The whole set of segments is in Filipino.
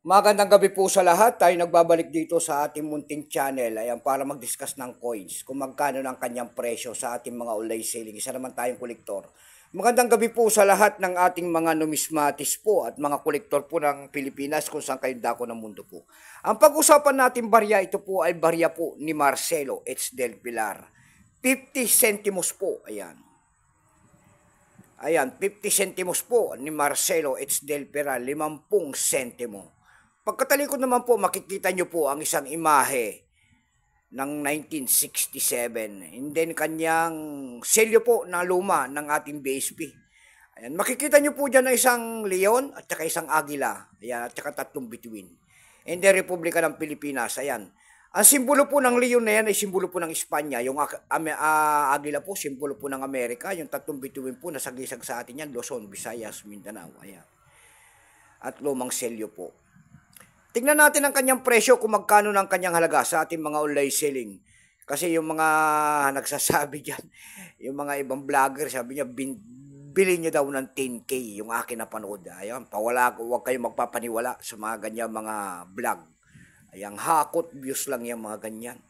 Magandang gabi po sa lahat. Tayo nagbabalik dito sa ating munting channel. Ayan, para mag-discuss ng coins. Kung magkano ng kanyang presyo sa ating mga online selling. Isa naman tayong kolektor. Magandang gabi po sa lahat ng ating mga numismatis po at mga kolektor po ng Pilipinas kung saan kayo dako ng mundo po. Ang pag-usapan natin barya, ito po ay barya po ni Marcelo H. Del Pilar. 50 centimos po. Ayan. Ayan, 50 centimos po ni Marcelo H. Del Pilar. 50 centimo. Pagkatalikod naman po, makikita nyo po ang isang imahe ng 1967. And then kanyang selyo po na luma ng ating BSP. Ayan, makikita nyo po dyan na isang leon at saka isang agila. Ayan, at saka tatlong bituin. And then Republika ng Pilipinas. Ayan. Ang simbolo po ng leon na yan ay simbolo po ng Espanya. Yung agila po, simbolo po ng Amerika. Yung tatlong bituin po, nasagisag sa atin yan. Luzon, Visayas, Mindanao. Ayan. At lumang selyo po. Tingnan natin ang kanyang presyo kung magkano ng kanyang halaga sa ating mga online selling. Kasi yung mga nagsasabi dyan, yung mga ibang vlogger, sabi niya, bilhin niyo daw ng 10K yung akin na panood. Ayan, huwag kayong magpapaniwala sa mga ganyan mga vlog. Ayan, hakot views lang yung mga ganyan.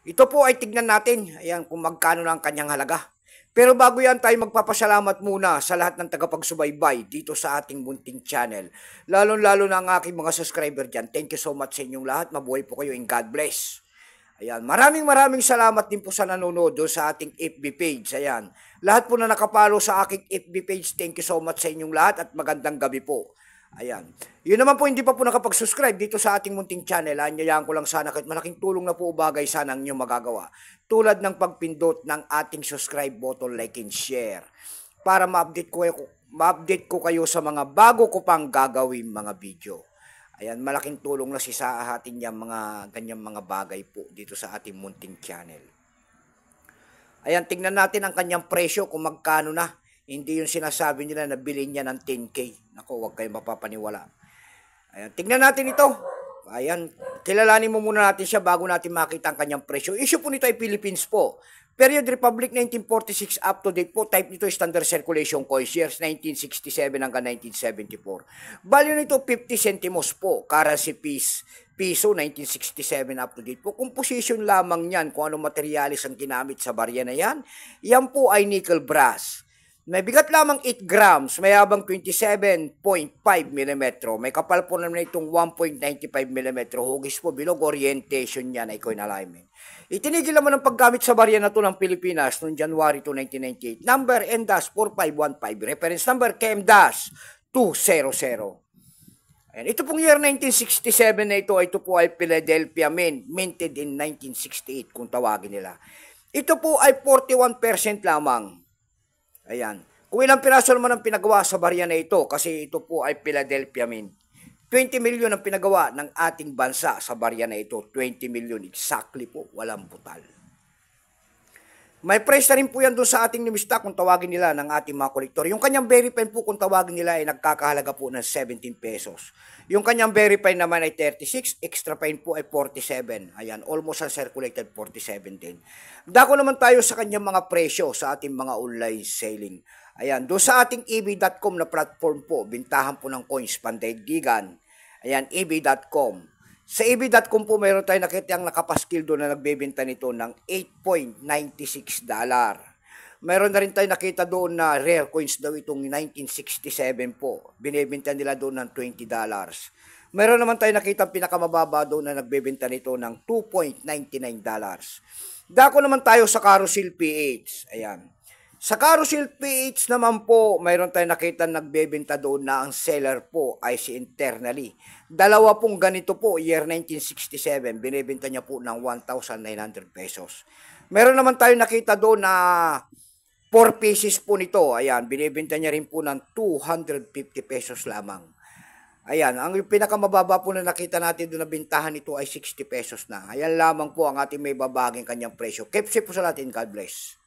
Ito po ay tignan natin, ayan, kung magkano ng kanyang halaga. Pero bago yan, tayo magpapasalamat muna sa lahat ng tagapagsubaybay dito sa ating munting channel. Lalo-lalo na ang aking mga subscriber dyan. Thank you so much sa inyong lahat. Mabuhay po kayo and God bless. Ayan, maraming salamat din po sa nanonood sa ating FB page. Ayan, lahat po na nakapalo sa aking FB page, thank you so much sa inyong lahat at magandang gabi po. Ayan. Yun naman po, hindi pa po nakapag-subscribe dito sa ating munting channel. Anyayaan ko lang sana kahit malaking tulong na po bagay sana ang inyong magagawa. Tulad ng pagpindot ng ating subscribe button, like and share. Para ma-update ko kayo sa mga bago ko pang gagawin mga video. Ayan, malaking tulong na sa atin yung mga ganyang mga bagay po dito sa ating munting channel. Ayan, tingnan natin ang kanyang presyo kung magkano na. Hindi yung sinasabi nila na bilhin niya ng 10K. Naku, huwag kayong mapapaniwala. Ayan, tingnan natin ito. Ayan, kilalanin mo muna natin siya bago natin makita ang kanyang presyo. Issue po nito ay Philippines po. Period Republic 1946 up to date po. Type nito standard circulation coins. Years 1967 hanggang 1974. Value nito 50 centimos po. Currency piso 1967 up to date po. Composition lamang yan kung anong materialis ang ginamit sa barya na yan. Yan po ay nickel brass. May bigat lamang 8 grams, may habang 27.5 mm. May kapal po naman itong 1.95 mm. Hugis po, bilog, orientation niya na coin alignment. Itinigil naman ang paggamit sa barya na ito ng Pilipinas noong January 2, 1998. Number N-4515. Reference number KM-200. Ayan, ito pong year 1967 na ito po ay Philadelphia Mint. Minted in 1968 kung tawagin nila. Ito po ay 41% lamang. Ayan. Kung ilang piraso naman ang pinagawa sa barya na ito, kasi ito po ay Philadelphia Mint. 20 million ang pinagawa ng ating bansa sa barya na ito. 20 million exactly po, walang butal. May price na rin po yan doon sa ating nimista kung tawagin nila ng ating mga kolektor. Yung kanyang verify po kung tawagin nila ay nagkakahalaga po ng 17 pesos. Yung kanyang verify naman ay 36, extra fine po ay 47. Ayan, almost uncirculated 47 din. Dako naman tayo sa kanyang mga presyo sa ating mga online selling. Ayan, doon sa ating eb.com na platform po, bintahan po ng coins pandaigdigan. Ayan, eb.com. Sa eb.com po, mayroon tayo nakita ang nakapaskil doon na nagbebenta nito ng $8.96. Mayroon na rin tayo nakita doon na rare coins daw itong 1967 po. Binebenta nila doon ng $20. Mayroon naman tayo nakita pinakamababa doon na nagbebenta nito ng $2.99. Dako naman tayo sa Carousel PH. Ayan. Sa Carousel PH naman po, mayroon tayong nakita nagbebenta doon na ang seller po ay si internally. Dalawa pong ganito po, year 1967, binebenta niya po ng 1,900 pesos. Meron naman tayong nakita doon na 4 pieces po nito. Ayan, binebenta niya rin po ng 250 pesos lamang. Ayan, ang pinakamababa po na nakita natin doon na bintahan nito ay 60 pesos na. Ayan lamang po ang ating may babaging kanyang presyo. Keep safe po sa natin. God bless.